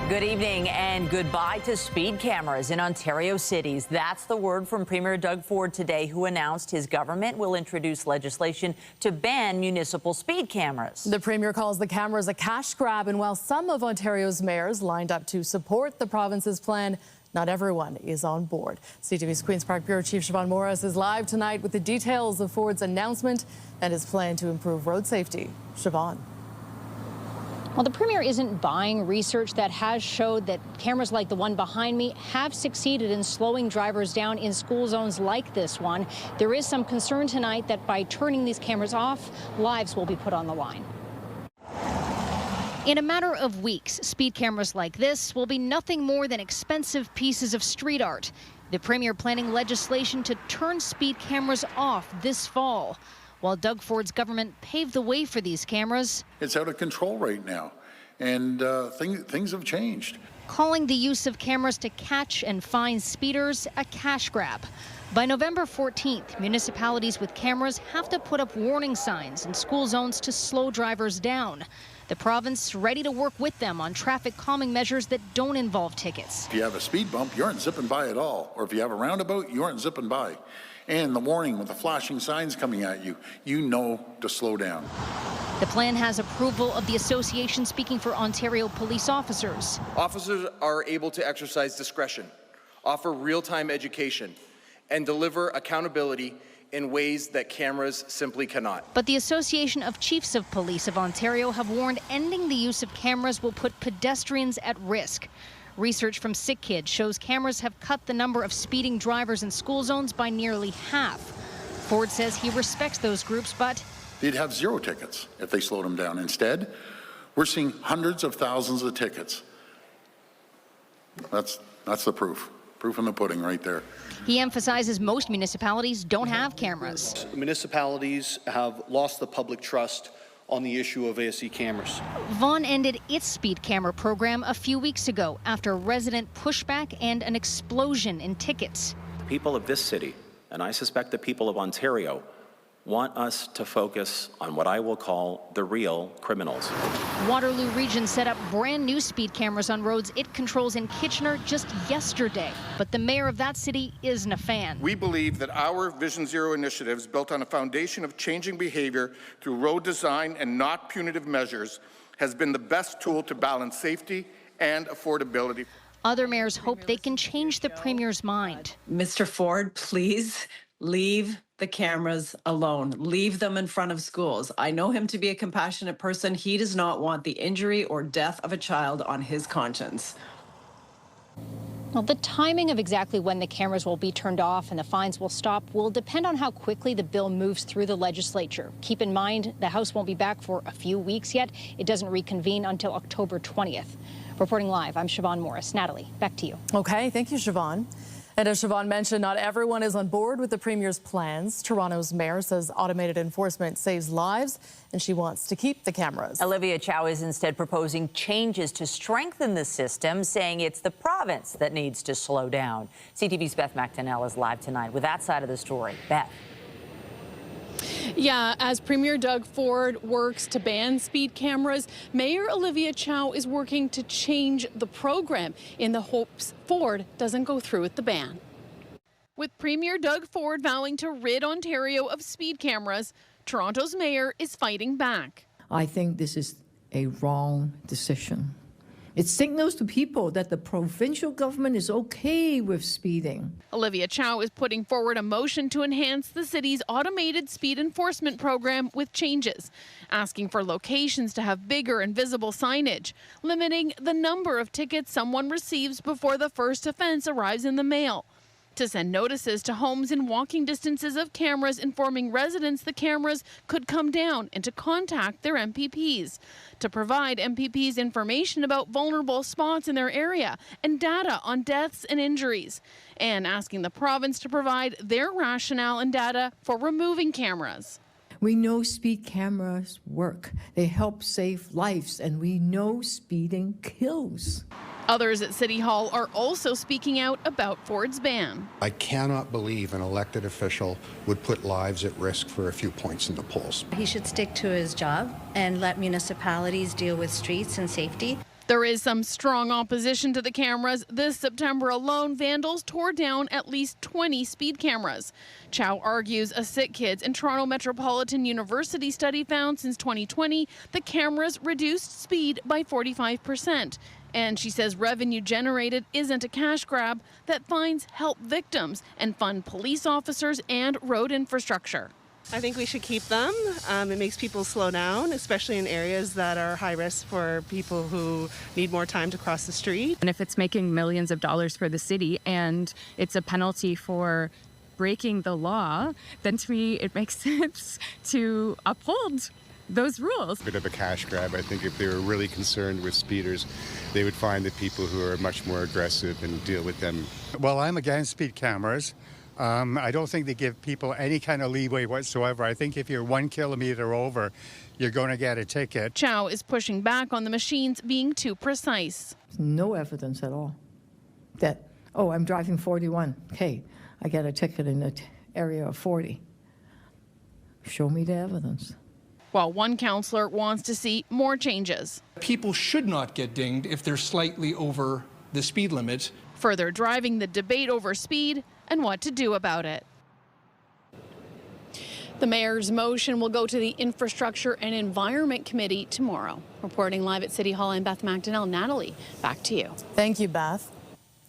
Good evening and goodbye to speed cameras in Ontario cities. That's the word from Premier Doug Ford today, who announced his government will introduce legislation to ban municipal speed cameras. The Premier calls the cameras a cash grab, and while some of Ontario's mayors lined up to support the province's plan, not everyone is on board. CTV's Queen's Park Bureau Chief Siobhan Morris is live tonight with the details of Ford's announcement and his plan to improve road safety. Siobhan. Well, the Premier isn't buying research that has showed that cameras like the one behind me have succeeded in slowing drivers down in school zones like this one. There is some concern tonight that by turning these cameras off, lives will be put on the line. In a matter of weeks, speed cameras like this will be nothing more than expensive pieces of street art. The Premier planning legislation to turn speed cameras off this fall. While Doug Ford's government paved the way for these cameras, it's out of control right now, and things have changed. Calling the use of cameras to catch and fine speeders a cash grab. By November 14th, municipalities with cameras have to put up warning signs in school zones to slow drivers down. The province ready to work with them on traffic calming measures that don't involve tickets. If you have a speed bump, you aren't zipping by at all. Or if you have a roundabout, you aren't zipping by. And the warning with the flashing signs coming at you, you know to slow down. The plan has approval of the association speaking for Ontario police officers. Officers are able to exercise discretion, offer real-time education, and deliver accountability in ways that cameras simply cannot. But the Association of Chiefs of Police of Ontario have warned ending the use of cameras will put pedestrians at risk. Research from Sick Kids shows cameras have cut the number of speeding drivers in school zones by nearly half. Ford says he respects those groups, but they'd have 0 tickets if they slowed them down. Instead, we're seeing hundreds of thousands of tickets. That's the proof. Proof in the pudding right there. He emphasizes most municipalities don't have cameras. Municipalities have lost the public trust on the issue of ASE cameras. Vaughan ended its speed camera program a few weeks ago after resident pushback and an explosion in tickets. The people of this city, and I suspect the people of Ontario, want us to focus on what I will call the real criminals. Waterloo Region set up brand new speed cameras on roads it controls in Kitchener just yesterday. But the mayor of that city isn't a fan. We believe that our Vision Zero initiatives, built on a foundation of changing behavior through road design and not punitive measures, has been the best tool to balance safety and affordability. Other mayors hope they can change the Premier's mind. Mr. Ford, please leave the cameras alone. Leave them in front of schools. I know him to be a compassionate person. He does not want the injury or death of a child on his conscience. Well, the timing of exactly when the cameras will be turned off and the fines will stop will depend on how quickly the bill moves through the legislature. Keep in mind, the House won't be back for a few weeks yet. It doesn't reconvene until October 20th. Reporting live, I'm Siobhan Morris. Natalie, back to you. Okay, thank you, Siobhan. And as Siobhan mentioned, not everyone is on board with the Premier's plans. Toronto's mayor says automated enforcement saves lives, and she wants to keep the cameras. Olivia Chow is instead proposing changes to strengthen the system, saying it's the province that needs to slow down. CTV's Beth McDonnell is live tonight with that side of the story. Beth. Yeah, as Premier Doug Ford works to ban speed cameras, Mayor Olivia Chow is working to change the program in the hopes Ford doesn't go through with the ban. With Premier Doug Ford vowing to rid Ontario of speed cameras, Toronto's mayor is fighting back. I think this is a wrong decision. It signals to people that the provincial government is okay with speeding. Olivia Chow is putting forward a motion to enhance the city's automated speed enforcement program with changes, asking for locations to have bigger and visible signage, limiting the number of tickets someone receives before the first offense arrives in the mail, to send notices to homes in walking distances of cameras informing residents the cameras could come down, and to contact their MPPs, to provide MPPs information about vulnerable spots in their area and data on deaths and injuries, and asking the province to provide their rationale and data for removing cameras. We know speed cameras work. They help save lives, and we know speeding kills. Others at City Hall are also speaking out about Ford's ban. I cannot believe an elected official would put lives at risk for a few points in the polls. He should stick to his job and let municipalities deal with streets and safety. There is some strong opposition to the cameras. This September alone, vandals tore down at least 20 speed cameras. Chow argues a Sick Kids and Toronto Metropolitan University study found since 2020 the cameras reduced speed by 45%. And she says revenue generated isn't a cash grab, that fines help victims and fund police officers and road infrastructure. I think we should keep them. It makes people slow down, especially in areas that are high risk for people who need more time to cross the street. And if it's making millions of dollars for the city and it's a penalty for breaking the law, then to me it makes sense to uphold those rules. A bit of a cash grab. I think if they were really concerned with speeders, they would find the people who are much more aggressive and deal with them. Well, I'm against speed cameras. I don't think they give people any kind of leeway whatsoever. I think if you're 1 kilometer over, you're going to get a ticket. Chow is pushing back on the machines being too precise. No evidence at all that, oh, I'm driving 41. Okay, I get a ticket in the area of 40. Show me the evidence. While one councillor wants to see more changes. People should not get dinged if they're slightly over the speed limit. Further driving the debate over speed and what to do about it. The mayor's motion will go to the Infrastructure and Environment Committee tomorrow. Reporting live at City Hall, I'm Beth McDonnell. Natalie, back to you. Thank you, Beth.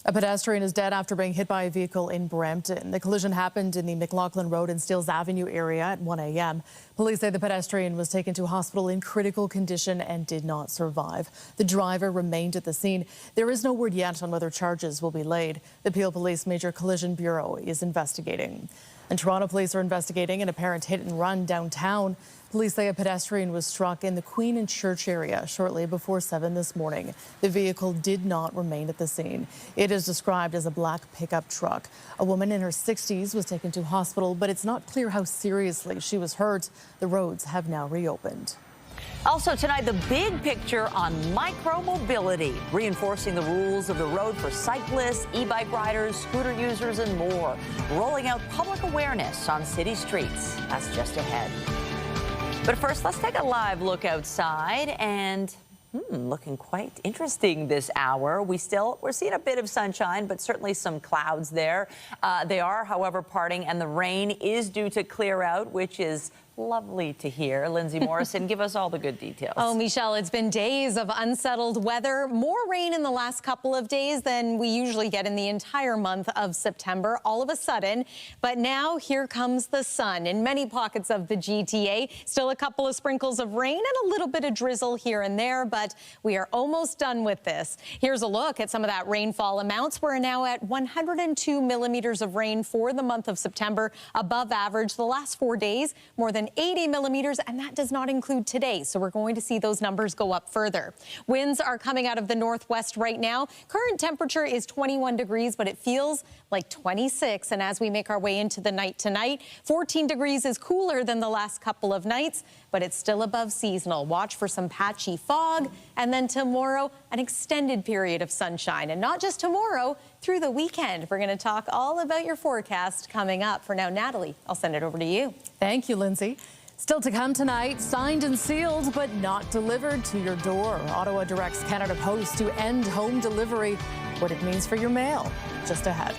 A pedestrian is dead after being hit by a vehicle in Brampton. The collision happened in the McLaughlin Road and Steeles Avenue area at 1 a.m. Police say the pedestrian was taken to hospital in critical condition and did not survive. The driver remained at the scene. There is no word yet on whether charges will be laid. The Peel Police Major Collision Bureau is investigating. And Toronto police are investigating an apparent hit and run downtown. Police say a pedestrian was struck in the Queen and Church area shortly before 7 this morning. The vehicle did not remain at the scene. It is described as a black pickup truck. A woman in her 60s was taken to hospital, but it's not clear how seriously she was hurt. The roads have now reopened. Also tonight, the big picture on micromobility, reinforcing the rules of the road for cyclists, e-bike riders, scooter users, and more. Rolling out public awareness on city streets. That's just ahead. But first, let's take a live look outside and looking quite interesting this hour. We're seeing a bit of sunshine, but certainly some clouds there. They are, however, parting, and the rain is due to clear out, which is lovely to hear. Lindsay Morrison, give us all the good details. Oh, Michelle, it's been days of unsettled weather. More rain in the last couple of days than we usually get in the entire month of September, all of a sudden. But now here comes the sun in many pockets of the GTA. Still a couple of sprinkles of rain and a little bit of drizzle here and there, but we are almost done with this. Here's a look at some of that rainfall amounts. We're now at 102 millimeters of rain for the month of September, above average. The last 4 days, more than 80 millimeters, and that does not include today. So we're going to see those numbers go up further. Winds are coming out of the northwest right now. Current temperature is 21 degrees, but it feels like 26. And as we make our way into the night tonight, 14 degrees is cooler than the last couple of nights, but it's still above seasonal. Watch for some patchy fog. And then tomorrow, an extended period of sunshine. And not just tomorrow, through the weekend. We're going to talk all about your forecast coming up. For now, Natalie, I'll send it over to you. Thank you, Lindsay. Still to come tonight, signed and sealed, but not delivered to your door. Ottawa directs Canada Post to end home delivery. What it means for your mail, just ahead.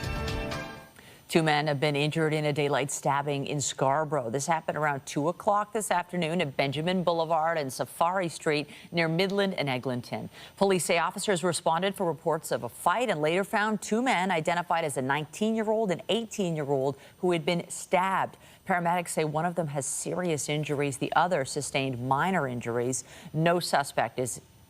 2 men have been injured in a daylight stabbing in Scarborough. This happened around 2 o'clock this afternoon at Benjamin Boulevard and Safari Street near Midland and Eglinton. Police say officers responded for reports of a fight and later found 2 men identified as a 19-year-old and 18-year-old who had been stabbed. Paramedics say one of them has serious injuries. The other sustained minor injuries. No suspect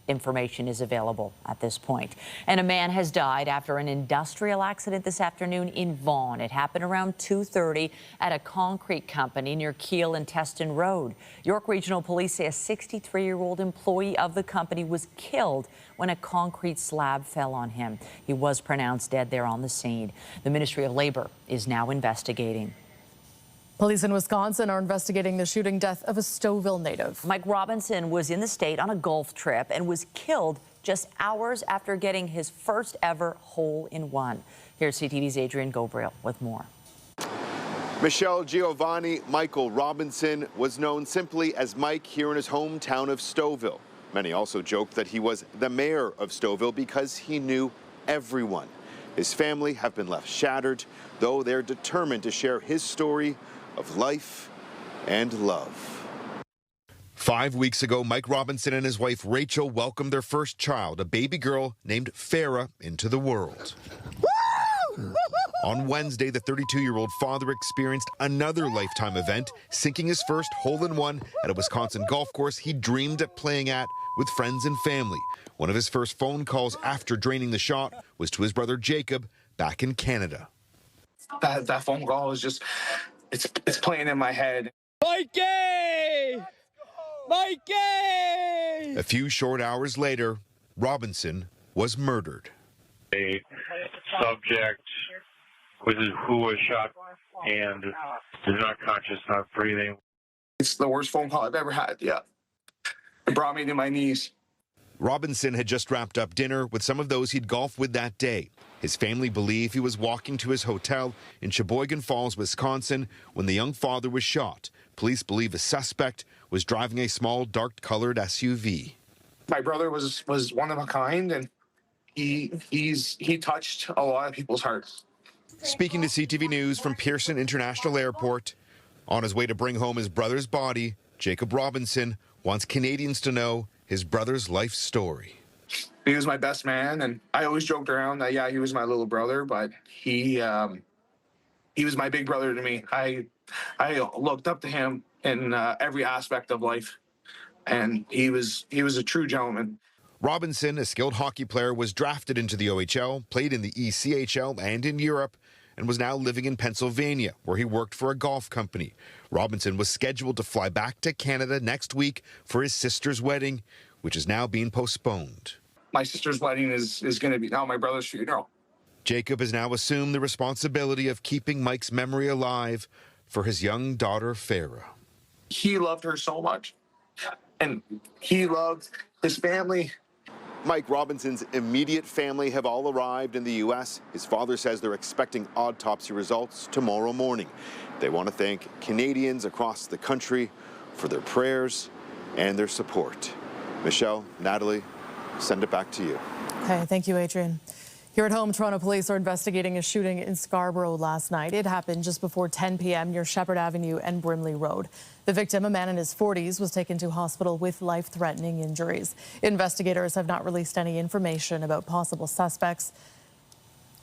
information is available at this point. And a man has died after an industrial accident this afternoon in Vaughan. It happened around 2:30 at a concrete company near Keele and Teston Road. York Regional Police say a 63-year-old employee of the company was killed when a concrete slab fell on him. He was pronounced dead there on the scene. The Ministry of Labour is now investigating. Police in Wisconsin are investigating the shooting death of a Stouffville native. Mike Robinson was in the state on a golf trip and was killed just hours after getting his first ever hole-in-one. Here's CTV's Adrian Gobriel with more. Michelle Giovanni Michael Robinson was known simply as Mike here in his hometown of Stouffville. Many also joked that he was the mayor of Stouffville because he knew everyone. His family have been left shattered, though they're determined to share his story of life and love. 5 weeks ago, Mike Robinson and his wife Rachel welcomed their first child, a baby girl named Farah, into the world. On Wednesday, the 32-year-old father experienced another lifetime event, sinking his first hole-in-one at a Wisconsin golf course he dreamed of playing at with friends and family. One of his first phone calls after draining the shot was to his brother Jacob back in Canada. That phone call is just, it's playing in my head. Mikey! Mikey! A few short hours later, Robinson was murdered. A subject who was shot and is not conscious, not breathing. It's the worst phone call I've ever had, yeah. It brought me to my knees. Robinson had just wrapped up dinner with some of those he'd golfed with that day. His family believe he was walking to his hotel in Sheboygan Falls, Wisconsin, when the young father was shot. Police believe a suspect was driving a small, dark-colored SUV. My brother was one of a kind, and he touched a lot of people's hearts. Speaking to CTV News from Pearson International Airport, on his way to bring home his brother's body, Jacob Robinson wants Canadians to know his brother's life story. He was my best man, and I always joked around that, yeah, he was my little brother, but he was my big brother to me. I looked up to him in every aspect of life, and he was a true gentleman. Robinson, a skilled hockey player, was drafted into the OHL, played in the ECHL and in Europe, and was now living in Pennsylvania, where he worked for a golf company. Robinson was scheduled to fly back to Canada next week for his sister's wedding, which is now being postponed. My sister's wedding is going to be now my brother's funeral. Jacob has now assumed the responsibility of keeping Mike's memory alive for his young daughter, Farah. He loved her so much, and he loved his family. Mike Robinson's immediate family have all arrived in the U.S. His father says they're expecting autopsy results tomorrow morning. They want to thank Canadians across the country for their prayers and their support. Michelle, Natalie, send it back to you. Okay, thank you, Adrian. Here at home, Toronto police are investigating a shooting in Scarborough last night. It happened just before 10 p.m. near Shepherd Avenue and Brimley Road. The victim, a man in his 40s, was taken to hospital with life-threatening injuries. Investigators have not released any information about possible suspects.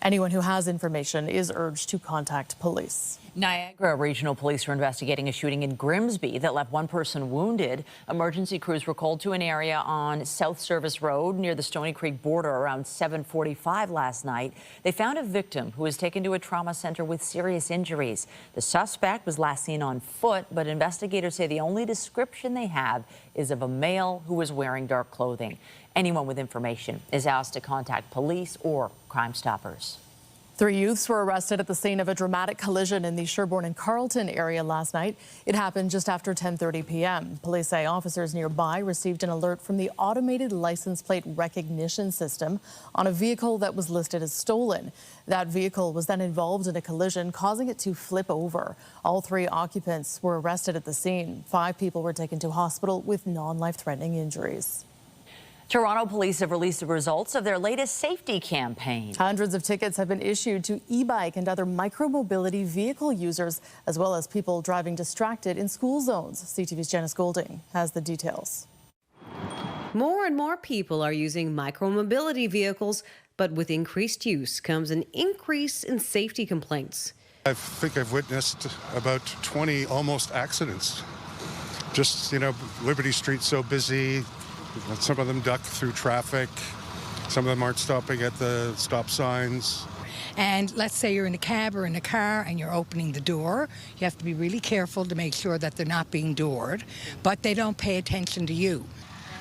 Anyone who has information is urged to contact police. Niagara Regional Police are investigating a shooting in Grimsby that left one person wounded. Emergency crews were called to an area on South Service Road near the Stony Creek border around 7:45 last night. They found a victim who was taken to a trauma center with serious injuries. The suspect was last seen on foot, but investigators say the only description they have is of a male who was wearing dark clothing. Anyone with information is asked to contact police or Crime Stoppers. 3 youths were arrested at the scene of a dramatic collision in the Sherbourne and Carleton area last night. It happened just after 10:30 p.m. Police say officers nearby received an alert from the automated license plate recognition system on a vehicle that was listed as stolen. That vehicle was then involved in a collision, causing it to flip over. All 3 occupants were arrested at the scene. 5 people were taken to hospital with non-life-threatening injuries. Toronto police have released the results of their latest safety campaign. Hundreds of tickets have been issued to e-bike and other micromobility vehicle users, as well as people driving distracted in school zones. CTV's Janice Golding has the details. More and more people are using micromobility vehicles, but with increased use comes an increase in safety complaints. I think I've witnessed about 20 almost accidents. Just, Liberty Street's so busy. Some of them duck through traffic. Some of them aren't stopping at the stop signs. And let's say you're in a cab or in a car and you're opening the door. You have to be really careful to make sure that they're not being doored, but they don't pay attention to you.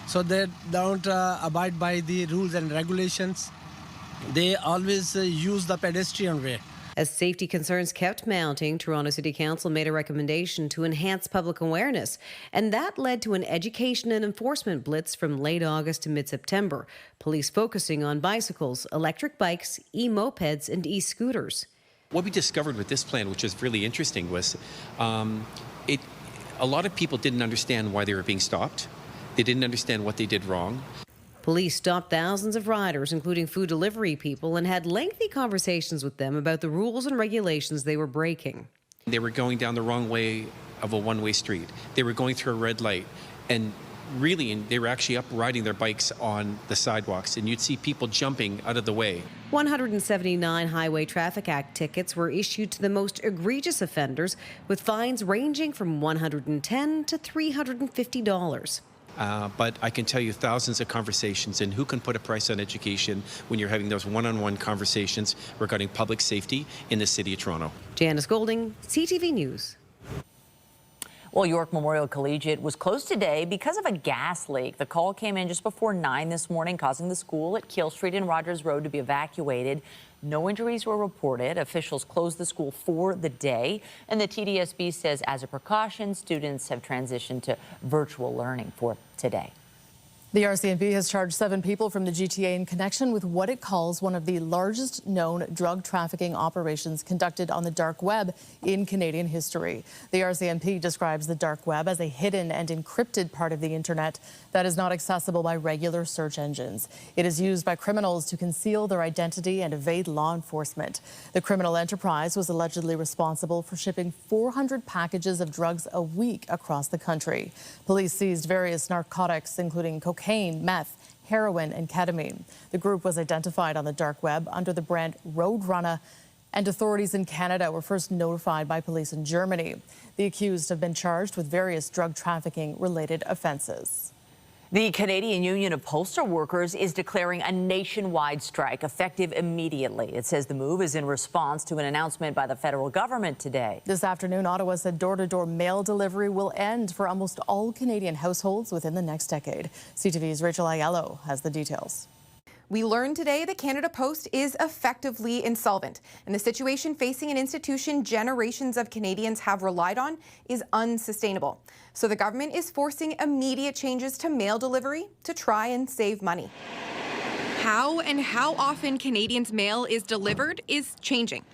So they don't abide by the rules and regulations. They always use the pedestrian way. As safety concerns kept mounting, Toronto City Council made a recommendation to enhance public awareness, and that led to an education and enforcement blitz from late August to mid-September. Police focusing on bicycles, electric bikes, e-mopeds, and e-scooters. What we discovered with this plan, which was really interesting, was a lot of people didn't understand why they were being stopped. They didn't understand what they did wrong. Police stopped thousands of riders, including food delivery people, and had lengthy conversations with them about the rules and regulations they were breaking. They were going down the wrong way of a one-way street. They were going through a red light, and really, they were actually up riding their bikes on the sidewalks, and you'd see people jumping out of the way. 179 Highway Traffic Act tickets were issued to the most egregious offenders, with fines ranging from $110 to $350. But I can tell you thousands of conversations, and who can put a price on education when you're having those one-on-one conversations regarding public safety in the City of Toronto. Janice Golding, CTV News. Well, York Memorial Collegiate was closed today because of a gas leak. The call came in just before 9 this morning, causing the school at Keel Street and Rogers Road to be evacuated. No injuries were reported. Officials closed the school for the day, and the TDSB says as a precaution, students have transitioned to virtual learning for today. The RCMP has charged 7 people from the GTA in connection with what it calls one of the largest known drug trafficking operations conducted on the dark web in Canadian history. The RCMP describes the dark web as a hidden and encrypted part of the internet that is not accessible by regular search engines. It is used by criminals to conceal their identity and evade law enforcement. The criminal enterprise was allegedly responsible for shipping 400 packages of drugs a week across the country. Police seized various narcotics, including cocaine, meth, heroin, and ketamine. The group was identified on the dark web under the brand Roadrunner, and authorities in Canada were first notified by police in Germany. The accused have been charged with various drug trafficking-related offenses. The Canadian Union of Postal Workers is declaring a nationwide strike effective immediately. It says the move is in response to an announcement by the federal government today. This afternoon, Ottawa said door-to-door mail delivery will end for almost all Canadian households within the next decade. CTV's Rachel Aiello has the details. We learned today that Canada Post is effectively insolvent, and the situation facing an institution generations of Canadians have relied on is unsustainable. So the government is forcing immediate changes to mail delivery to try and save money. How and how often Canadians' mail is delivered is changing.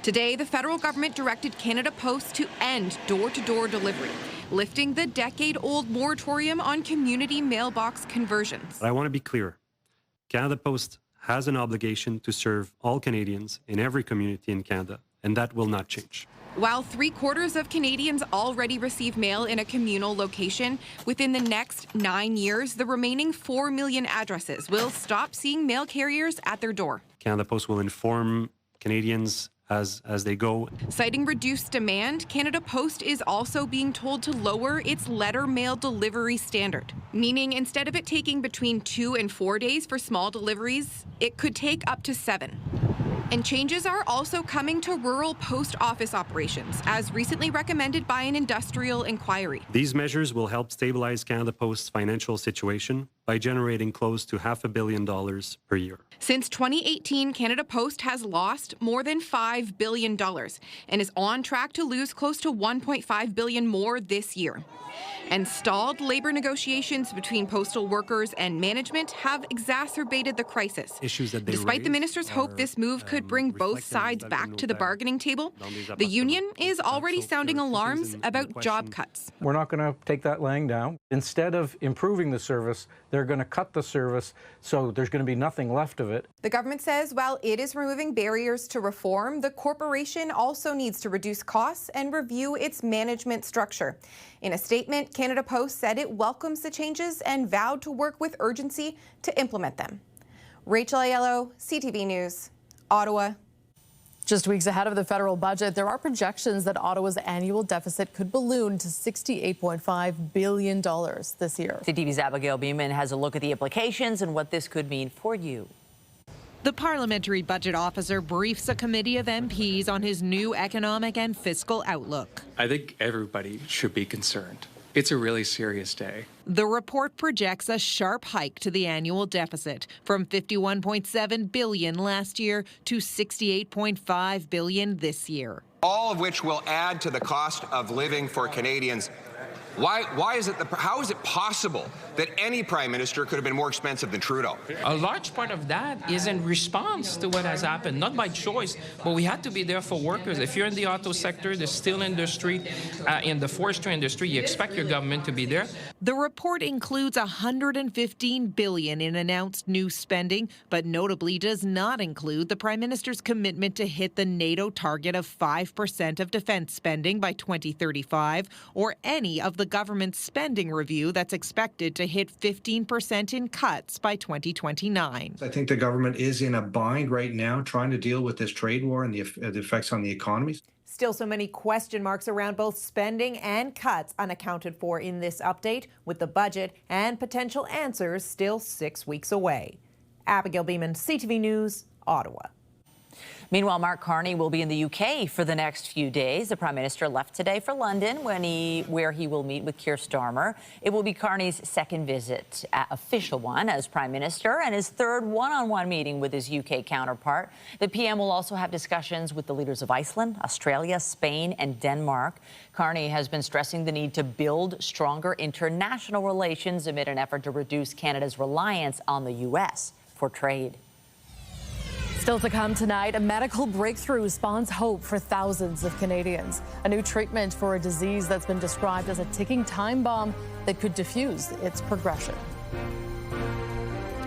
Today, the federal government directed Canada Post to end door-to-door delivery, lifting the decade-old moratorium on community mailbox conversions. I want to be clear. Canada Post has an obligation to serve all Canadians in every community in Canada, and that will not change. While 3/4 of Canadians already receive mail in a communal location, within the next 9 years, the remaining 4 million addresses will stop seeing mail carriers at their door. Canada Post will inform Canadians as they go. Citing reduced demand, Canada Post is also being told to lower its letter mail delivery standard, meaning instead of it taking between 2 and 4 days for small deliveries, it could take up to 7. And changes are also coming to rural post office operations, as recently recommended by an industrial inquiry. These measures will help stabilize Canada Post's financial situation by generating close to $500 million per year. Since 2018, Canada Post has lost more than $5 billion and is on track to lose close to $1.5 billion more this year. And stalled labor negotiations between postal workers and management have exacerbated the crisis. Despite the minister's hope this move could bring both sides back to the bargaining table, the union is already sounding alarms about job cuts. We're not going to take that laying down. Instead of improving the service, they're going to cut the service, so there's going to be nothing left of it. The government says while it is removing barriers to reform, the corporation also needs to reduce costs and review its management structure. In a statement, Canada Post said it welcomes the changes and vowed to work with urgency to implement them. Rachel Aiello, CTV News, Ottawa. Just weeks ahead of the federal budget, there are projections that Ottawa's annual deficit could balloon to $68.5 billion this year. CTV's Abigail Beeman has a look at the implications and what this could mean for you. The parliamentary budget officer briefs a committee of MPs on his new economic and fiscal outlook. I think everybody should be concerned. It's a really serious day. The report projects a sharp hike to the annual deficit from $51.7 billion last year to $68.5 billion this year. All of which will add to the cost of living for Canadians. Why is it how is it possible that any prime minister could have been more expensive than Trudeau? A large part of that is in response to what has happened, not by choice, but we had to be there for workers. If you're in the auto sector, the steel industry, in the forestry industry, you expect your government to be there. The report includes $115 billion in announced new spending, but notably does not include the Prime Minister's commitment to hit the NATO target of 5% of defense spending by 2035, or any of the government's spending review that's expected to hit 15% in cuts by 2029. I think the government is in a bind right now trying to deal with this trade war and the effects on the economy. Still so many question marks around both spending and cuts unaccounted for in this update, with the budget and potential answers still 6 weeks away. Abigail Beeman, CTV News, Ottawa. Meanwhile, Mark Carney will be in the UK for the next few days. The Prime Minister left today for London, where he will meet with Keir Starmer. It will be Carney's second visit, official one, as Prime Minister, and his third one-on-one meeting with his UK counterpart. The PM will also have discussions with the leaders of Iceland, Australia, Spain, and Denmark. Carney has been stressing the need to build stronger international relations amid an effort to reduce Canada's reliance on the U.S. for trade. Still to come tonight, a medical breakthrough spawns hope for thousands of Canadians. A new treatment for a disease that's been described as a ticking time bomb that could diffuse its progression.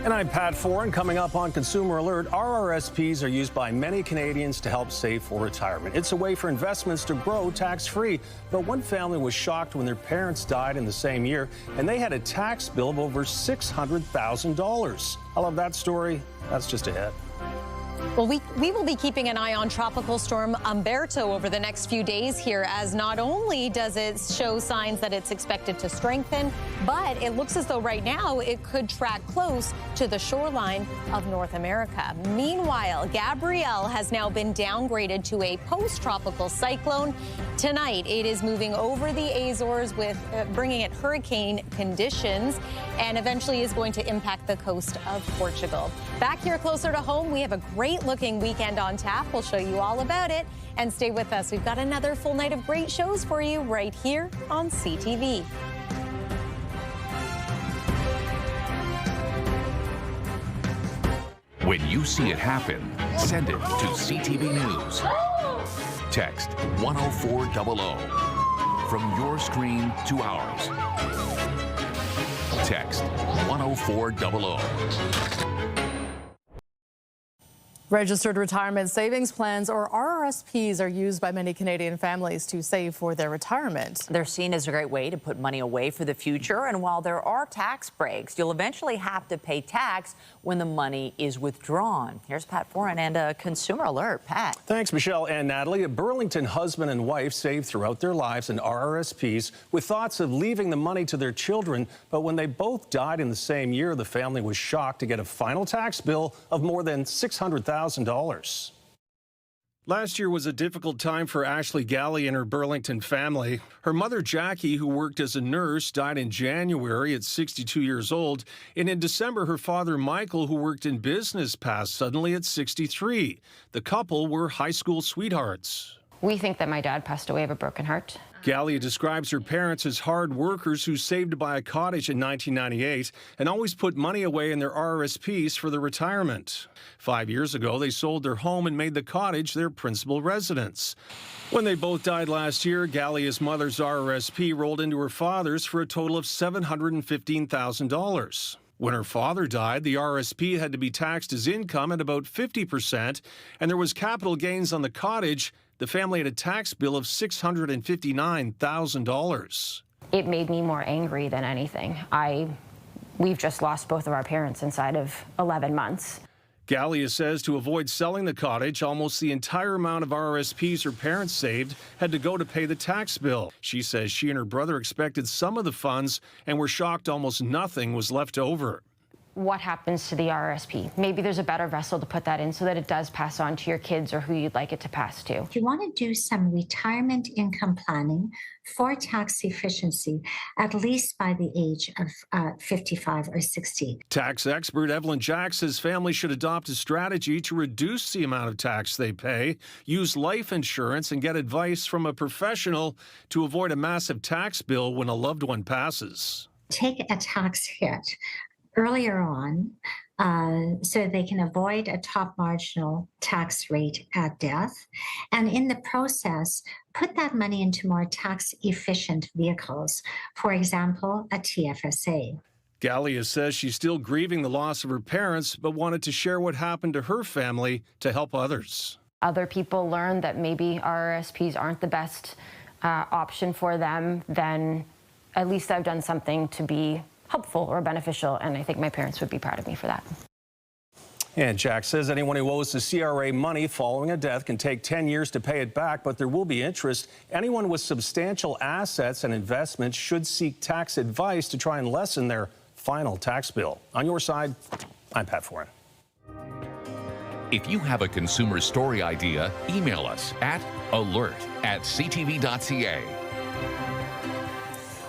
And I'm Pat Foran. Coming up on Consumer Alert, RRSPs are used by many Canadians to help save for retirement. It's a way for investments to grow tax-free. But one family was shocked when their parents died in the same year, and they had a tax bill of over $600,000. I love that story. That's just ahead. Well, we will be keeping an eye on Tropical Storm Umberto over the next few days here, as not only does it show signs that it's expected to strengthen, but it looks as though right now it could track close to the shoreline of North America. Meanwhile, Gabrielle has now been downgraded to a post-tropical cyclone. Tonight, it is moving over the Azores with bringing it hurricane conditions, and eventually is going to impact the coast of Portugal. Back here closer to home, we have a great-looking weekend on tap. We'll show you all about it. And stay with us. We've got another full night of great shows for you right here on CTV. When you see it happen, send it to CTV News. Text 10400 from your screen to ours. Text 10400. Registered retirement savings plans, or RRSPs, are used by many Canadian families to save for their retirement. They're seen as a great way to put money away for the future, and while there are tax breaks, you'll eventually have to pay tax when the money is withdrawn. Here's Pat Foran and a Consumer Alert. Pat. Thanks, Michelle and Natalie. A Burlington husband and wife saved throughout their lives in RRSPs with thoughts of leaving the money to their children, but when they both died in the same year, the family was shocked to get a final tax bill of more than $600,000. Last year was a difficult time for Ashley Galley and her Burlington family. Her mother, Jackie, who worked as a nurse, died in January at 62 years old. And in December, her father, Michael, who worked in business, passed suddenly at 63. The couple were high school sweethearts. We think that my dad passed away of a broken heart. Gallia describes her parents as hard workers who saved to buy a cottage in 1998 and always put money away in their RRSPs for their retirement. 5 years ago, they sold their home and made the cottage their principal residence. When they both died last year, Gallia's mother's RRSP rolled into her father's for a total of $715,000. When her father died, the RRSP had to be taxed as income at about 50%, and there was capital gains on the cottage. The family had a tax bill of $659,000. It made me more angry than anything. We've just lost both of our parents inside of 11 months. Gallia says to avoid selling the cottage, almost the entire amount of RRSPs her parents saved had to go to pay the tax bill. She says she and her brother expected some of the funds and were shocked almost nothing was left over. what happens to the RRSP. Maybe there's a better vessel to put that in so that it does pass on to your kids or who you'd like it to pass to. If you want to do some retirement income planning for tax efficiency, at least by the age of 55 or 60. Tax expert Evelyn Jack says families should adopt a strategy to reduce the amount of tax they pay, use life insurance, and get advice from a professional to avoid a massive tax bill when a loved one passes. Take a tax hit earlier on so they can avoid a top marginal tax rate at death. And in the process, put that money into more tax efficient vehicles, for example, a TFSA. Gallia says she's still grieving the loss of her parents, but wanted to share what happened to her family to help others. Other people learn that maybe RRSPs aren't the best option for them, then at least I've done something to be helpful or beneficial, and I think my parents would be proud of me for that. And Jack says anyone who owes the CRA money following a death can take 10 years to pay it back, but there will be interest. Anyone with substantial assets and investments should seek tax advice to try and lessen their final tax bill. On your side, I'm Pat Foran. If you have a consumer story idea, email us at alert@ctv.ca.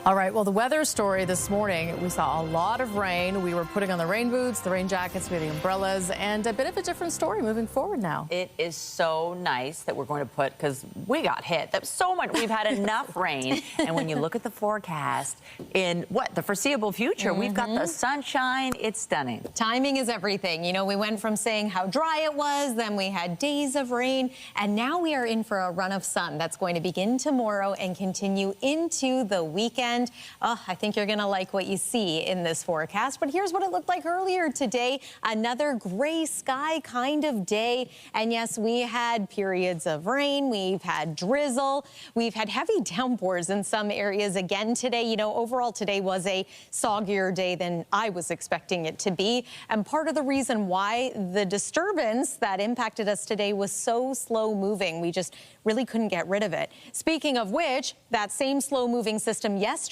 All right, well, the weather story this morning, we saw a lot of rain. We were putting on the rain boots, the rain jackets, the umbrellas, and a bit of a different story moving forward now. It is so nice that we're going to put, because we got hit. That's so much. We've had enough rain. And when you look at the forecast, in the foreseeable future, we've got the sunshine. It's stunning. Timing is everything. You know, we went from saying how dry it was, then we had days of rain, and now we are in for a run of sun that's going to begin tomorrow and continue into the weekend. Oh, I think you're going to like what you see in this forecast. But here's what it looked like earlier today. Another gray sky kind of day. And yes, we had periods of rain. We've had drizzle. We've had heavy downpours in some areas again today. You know, overall today was a soggier day than I was expecting it to be. And part of the reason why the disturbance that impacted us today was so slow moving, we just really couldn't get rid of it. Speaking of which, that same slow moving system yesterday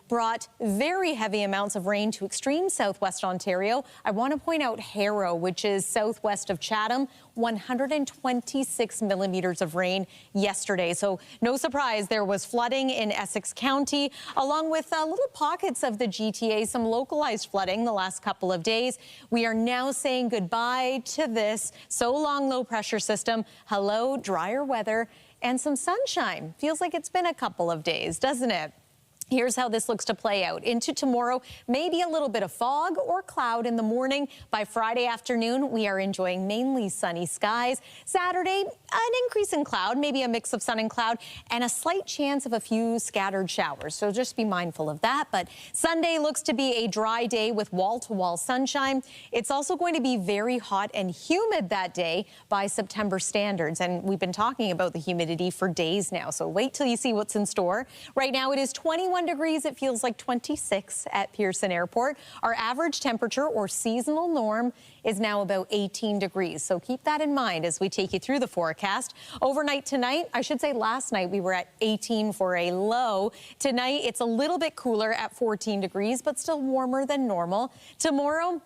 brought very heavy amounts of rain to extreme southwest Ontario. I want to point out Harrow, which is southwest of Chatham, 126 millimeters of rain yesterday. So no surprise, there was flooding in Essex County, along with little pockets of the GTA, some localized flooding the last couple of days. We are now saying goodbye to this so long low pressure system. Hello, drier weather and some sunshine. Feels like it's been a couple of days, doesn't it? Here's how this looks to play out. Into tomorrow, maybe a little bit of fog or cloud in the morning. By Friday afternoon, we are enjoying mainly sunny skies. Saturday, an increase in cloud, maybe a mix of sun and cloud, and a slight chance of a few scattered showers. So just be mindful of that. But Sunday looks to be a dry day with wall-to-wall sunshine. It's also going to be very hot and humid that day by September standards. And we've been talking about the humidity for days now. So wait till you see what's in store. Right now, it is 21 degrees. It feels like 26 at Pearson Airport. Our average temperature or seasonal norm is now about 18 degrees. So keep that in mind as we take you through the forecast. Overnight tonight, I should say last night, we were at 18 for a low. Tonight, it's a little bit cooler at 14 degrees, but still warmer than normal. Tomorrow,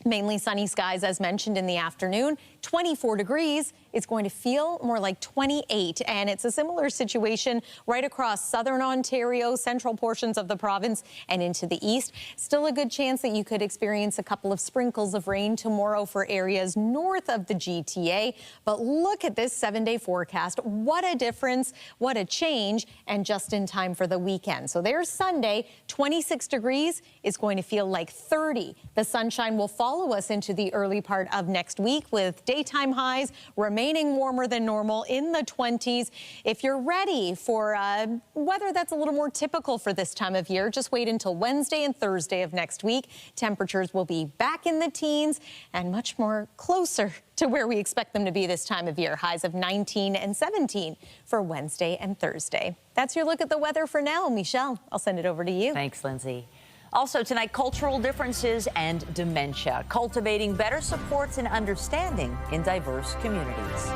mainly sunny skies, as mentioned in the afternoon. 24 degrees. It's going to feel more like 28, and it's a similar situation right across southern Ontario, central portions of the province, and into the east. Still a good chance that you could experience a couple of sprinkles of rain tomorrow for areas north of the GTA. But look at this 7-day forecast. What a difference, what a change, and just in time for the weekend. So there's Sunday, 26 degrees is going to feel like 30. The sunshine will follow us into the early part of next week with daytime highs remaining warmer than normal in the 20s. If you're ready for weather that's a little more typical for this time of year, just wait until Wednesday and Thursday of next week. Temperatures will be back in the teens and much more closer to where we expect them to be this time of year. Highs of 19 and 17 for Wednesday and Thursday. That's your look at the weather for now. Michelle, I'll send it over to you. Thanks, Lindsay. Also tonight, cultural differences and dementia, cultivating better supports and understanding in diverse communities.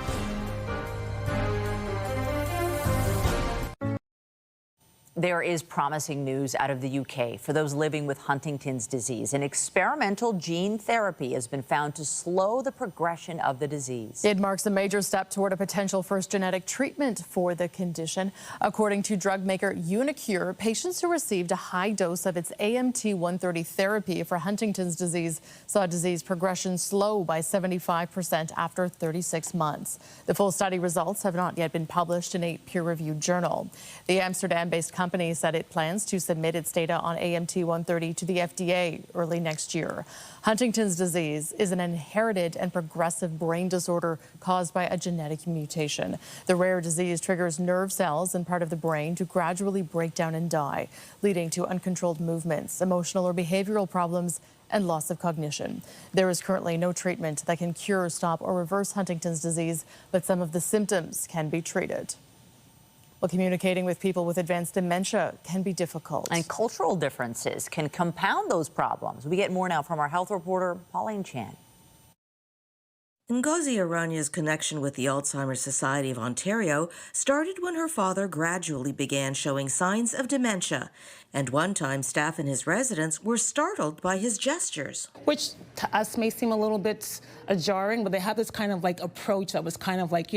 There is promising news out of the UK for those living with Huntington's disease. An experimental gene therapy has been found to slow the progression of the disease. It marks a major step toward a potential first genetic treatment for the condition. According to drug maker Unicure, patients who received a high dose of its AMT-130 therapy for Huntington's disease saw disease progression slow by 75% after 36 months. The full study results have not yet been published in a peer-reviewed journal. The Amsterdam-based company said it plans to submit its data on AMT-130 to the FDA early next year. Huntington's disease is an inherited and progressive brain disorder caused by a genetic mutation. The rare disease triggers nerve cells in part of the brain to gradually break down and die, leading to uncontrolled movements, emotional or behavioral problems, and loss of cognition. There is currently no treatment that can cure, stop, or reverse Huntington's disease, but some of the symptoms can be treated. Well, communicating with people with advanced dementia can be difficult. And cultural differences can compound those problems. We get more now from our health reporter, Pauline Chan. Ngozi Aranya's connection with the Alzheimer's Society of Ontario started when her father gradually began showing signs of dementia. And one time, staff in his residence were startled by his gestures. Which to us may seem a little bit jarring, but they had this kind of like approach that was kind of like,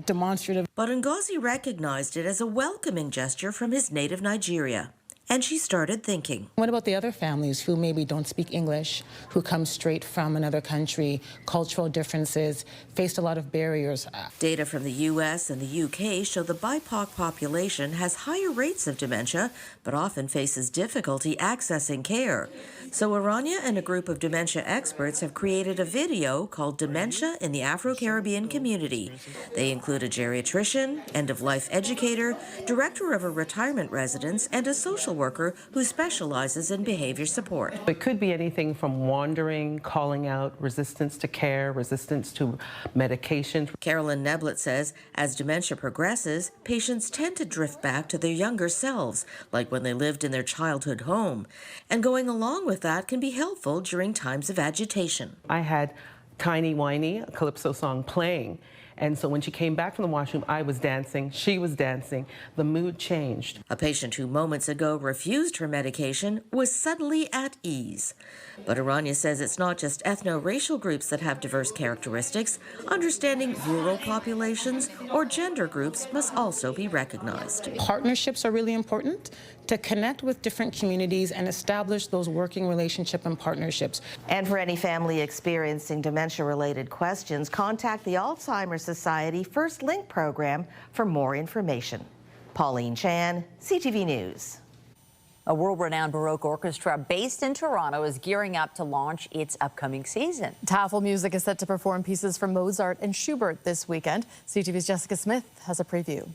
demonstrative. But Ngozi recognized it as a welcoming gesture from his native Nigeria. And she started thinking. What about the other families who maybe don't speak English, who come straight from another country, cultural differences, faced a lot of barriers? Data from the U.S. and the UK show the BIPOC population has higher rates of dementia, but often faces difficulty accessing care. So Aranya and a group of dementia experts have created a video called Dementia in the Afro-Caribbean Community. They include a geriatrician, end-of-life educator, director of a retirement residence, and a social worker who specializes in behavior support. It could be anything from wandering, calling out, resistance to care, resistance to medication. Carolyn Neblett says as dementia progresses, patients tend to drift back to their younger selves, like when they lived in their childhood home. And going along with that can be helpful during times of agitation. I had Tiny Whiny, a calypso song, playing. And so when she came back from the washroom, I was dancing, she was dancing, the mood changed. A patient who moments ago refused her medication was suddenly at ease. But Aranya says it's not just ethno-racial groups that have diverse characteristics. Understanding rural populations or gender groups must also be recognized. Partnerships are really important to connect with different communities and establish those working relationship and partnerships. And for any family experiencing dementia-related questions, contact the Alzheimer's Society First Link program for more information. Pauline Chan, CTV News. A world-renowned Baroque orchestra based in Toronto is gearing up to launch its upcoming season. Taffel Music is set to perform pieces from Mozart and Schubert this weekend. CTV's Jessica Smith has a preview.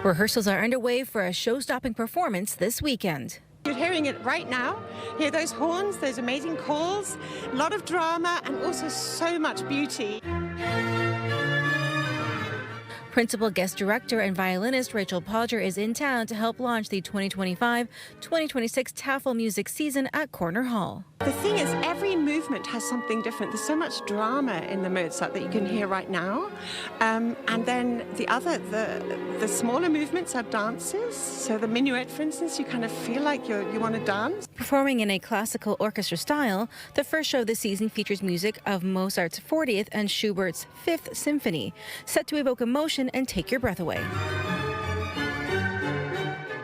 Rehearsals are underway for a show-stopping performance this weekend. You're hearing it right now. Hear those horns, those amazing calls, a lot of drama and also so much beauty. Principal guest director and violinist Rachel Podger is in town to help launch the 2025-2026 Taffel Music season at Corner Hall. The thing is, every movement has something different. There's so much drama in the Mozart that you can hear right now. And then the smaller movements are dances. So the minuet, for instance, you kind of feel like you want to dance. Performing in a classical orchestra style, the first show this season features music of Mozart's 40th and Schubert's 5th Symphony, set to evoke emotion and take your breath away.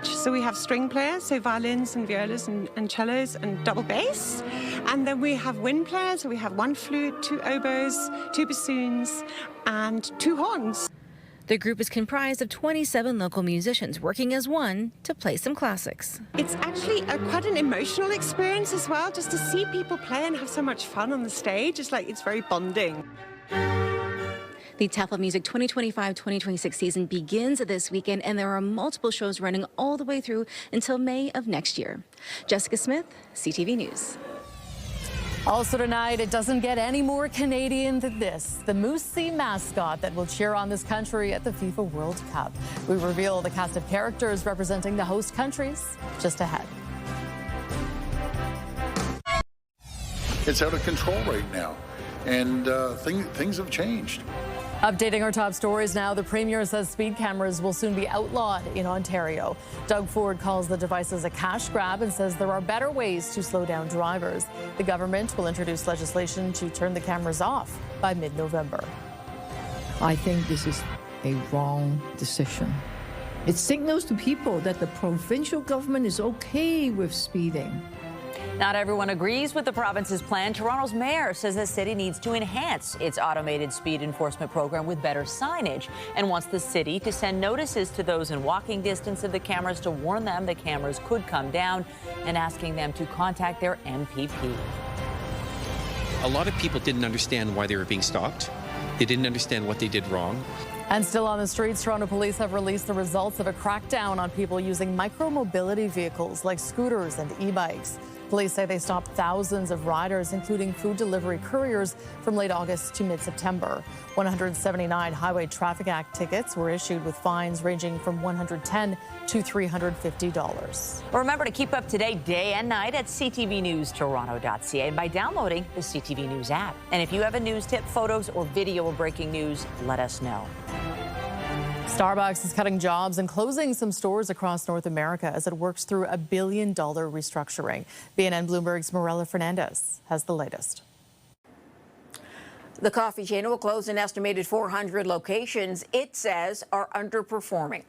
So we have string players, so violins and violas and cellos and double bass. And then we have wind players, so we have 1 flute, 2 oboes, 2 bassoons, and 2 horns. The group is comprised of 27 local musicians working as one to play some classics. It's actually quite an emotional experience as well, just to see people play and have so much fun on the stage. It's very bonding. The Taffel Music 2025-2026 season begins this weekend, and there are multiple shows running all the way through until May of next year. Jessica Smith, CTV News. Also tonight, it doesn't get any more Canadian than this. The Moose Sea mascot that will cheer on this country at the FIFA World Cup. We reveal the cast of characters representing the host countries just ahead. It's out of control right now, and things have changed. Updating our top stories now, the Premier says speed cameras will soon be outlawed in Ontario. Doug Ford calls the devices a cash grab and says there are better ways to slow down drivers. The government will introduce legislation to turn the cameras off by mid-November. I think this is a wrong decision. It signals to people that the provincial government is okay with speeding. Not everyone agrees with the province's plan. Toronto's mayor says the city needs to enhance its automated speed enforcement program with better signage and wants the city to send notices to those in walking distance of the cameras to warn them the cameras could come down and asking them to contact their MPP. A lot of people didn't understand why they were being stopped. They didn't understand what they did wrong. And still on the streets, Toronto police have released the results of a crackdown on people using micromobility vehicles like scooters and e-bikes. Police say they stopped thousands of riders, including food delivery couriers, from late August to mid-September. 179 Highway Traffic Act tickets were issued with fines ranging from $110 to $350. Remember to keep up to date day and night at ctvnewstoronto.ca and by downloading the CTV News app. And if you have a news tip, photos, or video of breaking news, let us know. Starbucks is cutting jobs and closing some stores across North America as it works through a $1 billion restructuring. BNN Bloomberg's Morella Fernandez has the latest. The coffee chain will close an estimated 400 locations it says are underperforming.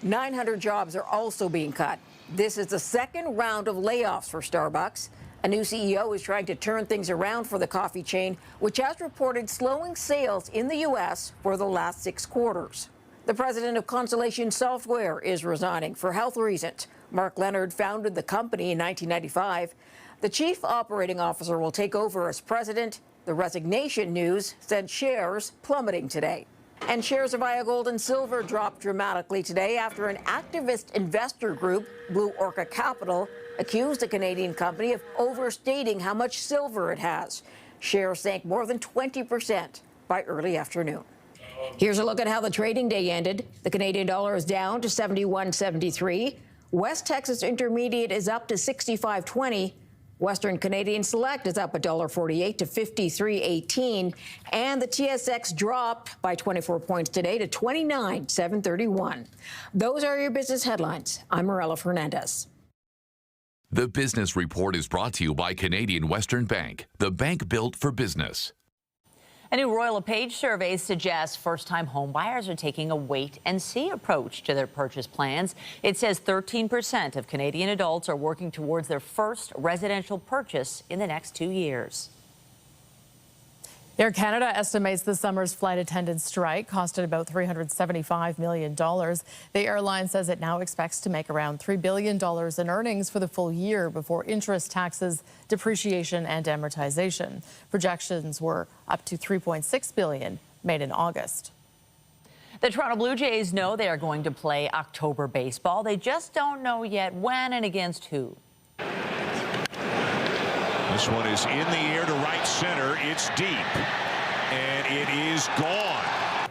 900 jobs are also being cut. This is the second round of layoffs for Starbucks. A new CEO is trying to turn things around for the coffee chain, which has reported slowing sales in the U.S. for the last 6 quarters. The president of Constellation Software is resigning for health reasons. Mark Leonard founded the company in 1995. The chief operating officer will take over as president. The resignation news sent shares plummeting today. And shares of Aya Gold and Silver dropped dramatically today after an activist investor group, Blue Orca Capital, accused the Canadian company of overstating how much silver it has. Shares sank more than 20% by early afternoon. Here's a look at how the trading day ended. The Canadian dollar is down to 71.73. West Texas Intermediate is up to 65.20. Western Canadian Select is up $1.48 to 53.18. And the TSX dropped by 24 points today to 29,731. Those are your business headlines. I'm Morella Fernandez. The Business Report is brought to you by Canadian Western Bank, the bank built for business. A new Royal LePage survey suggests first-time home buyers are taking a wait-and-see approach to their purchase plans. It says 13% of Canadian adults are working towards their first residential purchase in the next 2 years. Air Canada estimates this summer's flight attendant strike costed about $375 million. The airline says it now expects to make around $3 billion in earnings for the full year before interest, taxes, depreciation and amortization. Projections were up to $3.6 billion made in August. The Toronto Blue Jays know they are going to play October baseball. They just don't know yet when and against who. This one is in the air to right center. It's deep, and it is gone.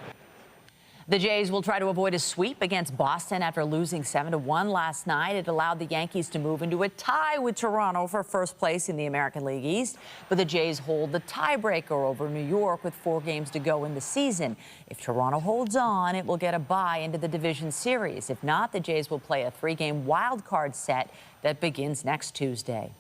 The Jays will try to avoid a sweep against Boston after losing 7-1 last night. It allowed the Yankees to move into a tie with Toronto for first place in the American League East. But the Jays hold the tiebreaker over New York with 4 games to go in the season. If Toronto holds on, it will get a bye into the division series. If not, the Jays will play a 3-game wild card set that begins next Tuesday.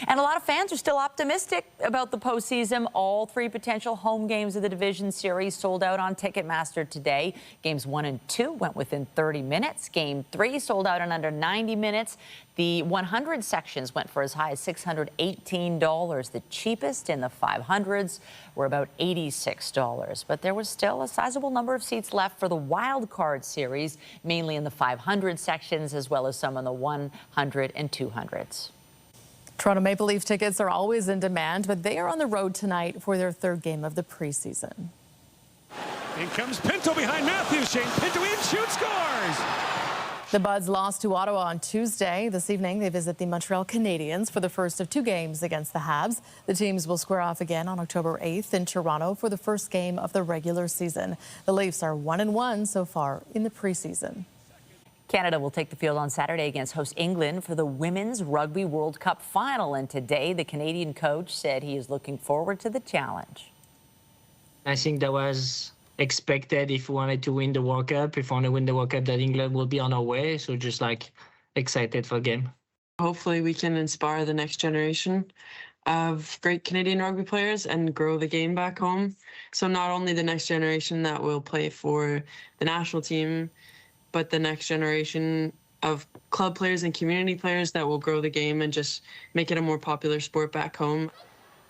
And a lot of fans are still optimistic about the postseason. All 3 potential home games of the division series sold out on Ticketmaster today. Games 1 and 2 went within 30 minutes. Game 3 sold out in under 90 minutes. The 100 sections went for as high as $618. The cheapest in the 500s were about $86. But there was still a sizable number of seats left for the wild card series, mainly in the 500 sections, as well as some in the 100 and 200s. Toronto Maple Leaf tickets are always in demand, but they are on the road tonight for their 3rd game of the preseason. In comes Pinto behind Matthews. Shane Pinto in, shoots, scores! The Buds lost to Ottawa on Tuesday. This evening, they visit the Montreal Canadiens for the first of 2 games against the Habs. The teams will square off again on October 8th in Toronto for the first game of the regular season. The Leafs are 1-1 so far in the preseason. Canada will take the field on Saturday against host England for the Women's Rugby World Cup final. And today, the Canadian coach said he is looking forward to the challenge. I think that was expected if we wanted to win the World Cup. If we want to win the World Cup, that England will be on our way. So just like excited for the game. Hopefully we can inspire the next generation of great Canadian rugby players and grow the game back home. So not only the next generation that will play for the national team, but the next generation of club players and community players that will grow the game and just make it a more popular sport back home.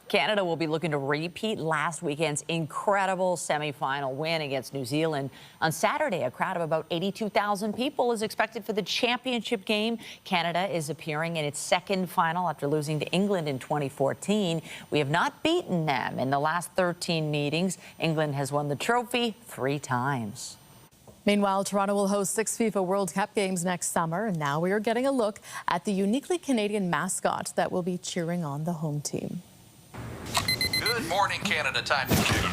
Canada will be looking to repeat last weekend's incredible semi-final win against New Zealand. On Saturday, a crowd of about 82,000 people is expected for the championship game. Canada is appearing in its second final after losing to England in 2014. We have not beaten them in the last 13 meetings. England has won the trophy 3 times. Meanwhile, Toronto will host 6 FIFA World Cup games next summer, and now we are getting a look at the uniquely Canadian mascot that will be cheering on the home team. Good morning, Canada. Time to check.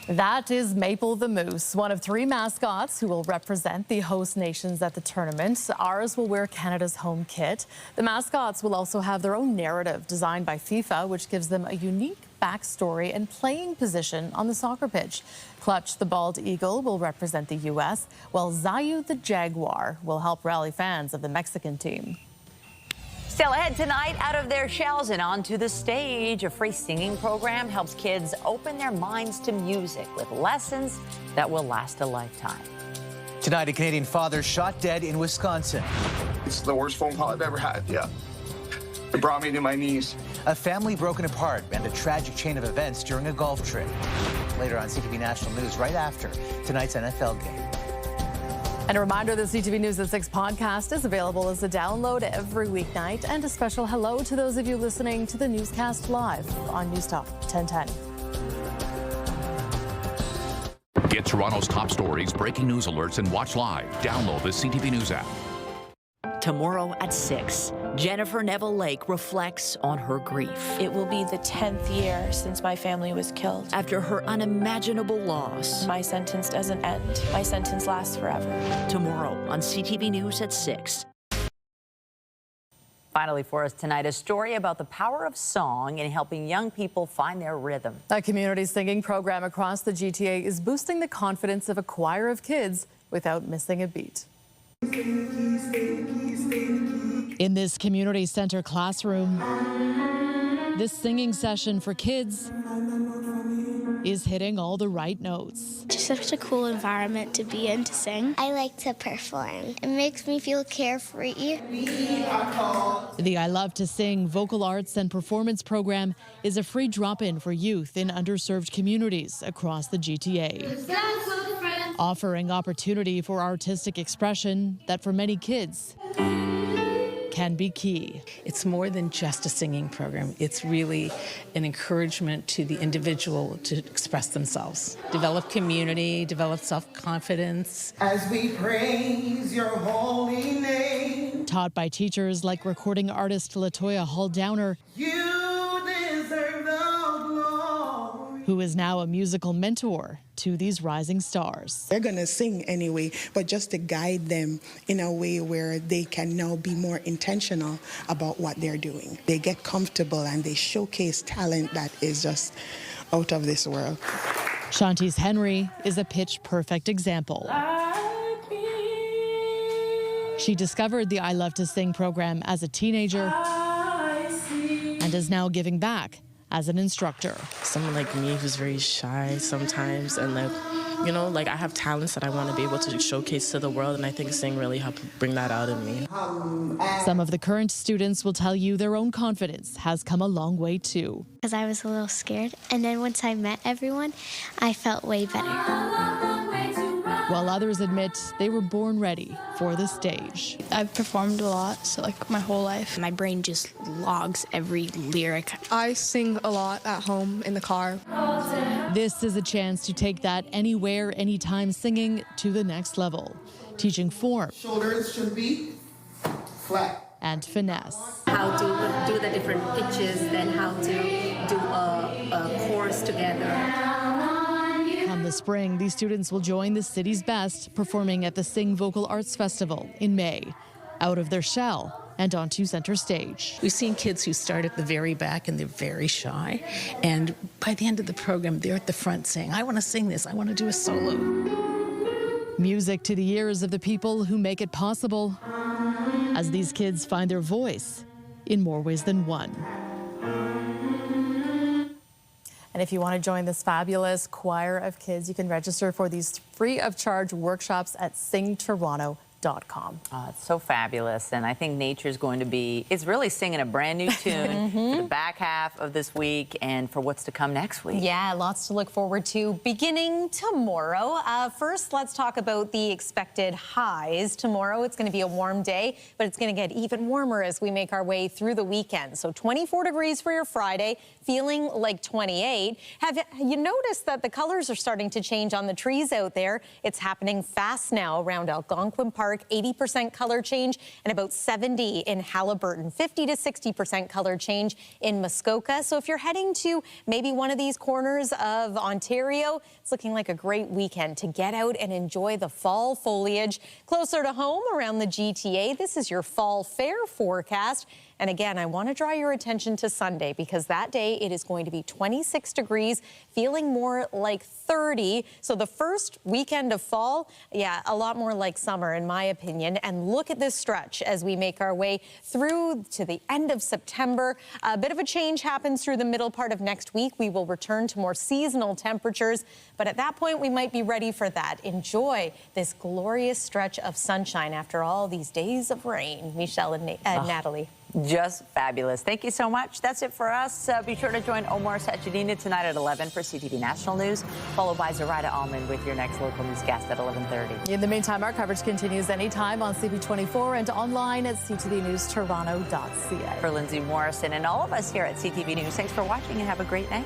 That is Maple the Moose, one of 3 mascots who will represent the host nations at the tournament. Ours will wear Canada's home kit. The mascots will also have their own narrative designed by FIFA, which gives them a unique backstory and playing position on the soccer pitch. Clutch the bald eagle will represent the U.S., while Zayu the jaguar will help rally fans of the Mexican team. Still ahead tonight, out of their shells and onto the stage. A free singing program helps kids open their minds to music with lessons that will last a lifetime. Tonight, a Canadian father shot dead in Wisconsin. It's the worst phone call I've ever had, yeah. It brought me to my knees. A family broken apart and a tragic chain of events during a golf trip. Later on CTV National News, right after tonight's NFL game. And a reminder, the CTV News at 6 podcast is available as a download every weeknight. And a special hello to those of you listening to the newscast live on News Talk 1010. Get Toronto's top stories, breaking news alerts, and watch live. Download the CTV News app. Tomorrow at 6, Jennifer Neville Lake reflects on her grief. It will be the 10th year since my family was killed. After her unimaginable loss. My sentence doesn't end. My sentence lasts forever. Tomorrow on CTV News at 6. Finally for us tonight, a story about the power of song in helping young people find their rhythm. A community singing program across the GTA is boosting the confidence of a choir of kids without missing a beat. In this community center classroom, this singing session for kids is hitting all the right notes. It's such a cool environment to be in to sing. I like to perform. It makes me feel carefree. The I Love to Sing vocal arts and performance program is a free drop-in for youth in underserved communities across the GTA, offering opportunity for artistic expression that for many kids can be key. It's more than just a singing program. It's really an encouragement to the individual to express themselves, develop community, develop self-confidence. As we praise your holy name. Taught by teachers like recording artist Latoya Hall-Downer, You deserve the glory. Who is now a musical mentor to these rising stars. They're going to sing anyway, but just to guide them in a way where they can now be more intentional about what they're doing. They get comfortable and they showcase talent that is just out of this world. Shantice Henry is a pitch-perfect example. She discovered the I Love to Sing program as a teenager and is now giving back as an instructor. Someone like me who's very shy sometimes, and I have talents that I want to be able to showcase to the world, and I think sing really helped bring that out in me. Some of the current students will tell you their own confidence has come a long way too. Because I was a little scared, and then once I met everyone, I felt way better. While others admit they were born ready for the stage. I've performed a lot, so my whole life. My brain just logs every lyric. I sing a lot at home, in the car. This is a chance to take that anywhere, anytime singing to the next level. Teaching form. Shoulders should be flat. And finesse. How to do the different pitches, then how to do a chorus together. Come the spring, these students will join the city's best, performing at the Sing Vocal Arts Festival in May. Out of their shell and onto center stage. We've seen kids who start at the very back and they're very shy. And by the end of the program, they're at the front saying, I want to sing this, I want to do a solo. Music to the ears of the people who make it possible, as these kids find their voice in more ways than one. And if you want to join this fabulous choir of kids, you can register for these free of charge workshops at singtoronto.com. Oh, it's so fabulous. And I think nature's going to be, it's really singing a brand new tune for the back half of this week and for what's to come next week. Yeah, lots to look forward to beginning tomorrow. First, let's talk about the expected highs. Tomorrow, it's going to be a warm day, but it's going to get even warmer as we make our way through the weekend. So 24 degrees for your Friday, feeling like 28. Have you noticed that the colors are starting to change on the trees out there? It's happening fast now around Algonquin Park. 80% color change, and about 70 in Haliburton, 50 to 60% color change in Muskoka. So if you're heading to maybe one of these corners of Ontario, it's looking like a great weekend to get out and enjoy the fall foliage. Closer to home around the GTA, this is your fall fair forecast. And again, I want to draw your attention to Sunday because that day it is going to be 26 degrees, feeling more like 30. So the first weekend of fall, yeah, a lot more like summer in my opinion. And look at this stretch as we make our way through to the end of September. A bit of a change happens through the middle part of next week. We will return to more seasonal temperatures, but at that point we might be ready for that. Enjoy this glorious stretch of sunshine after all these days of rain. Michelle and Natalie. Just fabulous. Thank you so much. That's it for us. Be sure to join Omar Sachedina tonight at 11 for CTV National News, followed by Zoraida Almond with your next local news guest at 11:30. In the meantime, our coverage continues anytime on CP24 and online at ctvnewstoronto.ca. For Lindsay Morrison and all of us here at CTV News, thanks for watching and have a great night.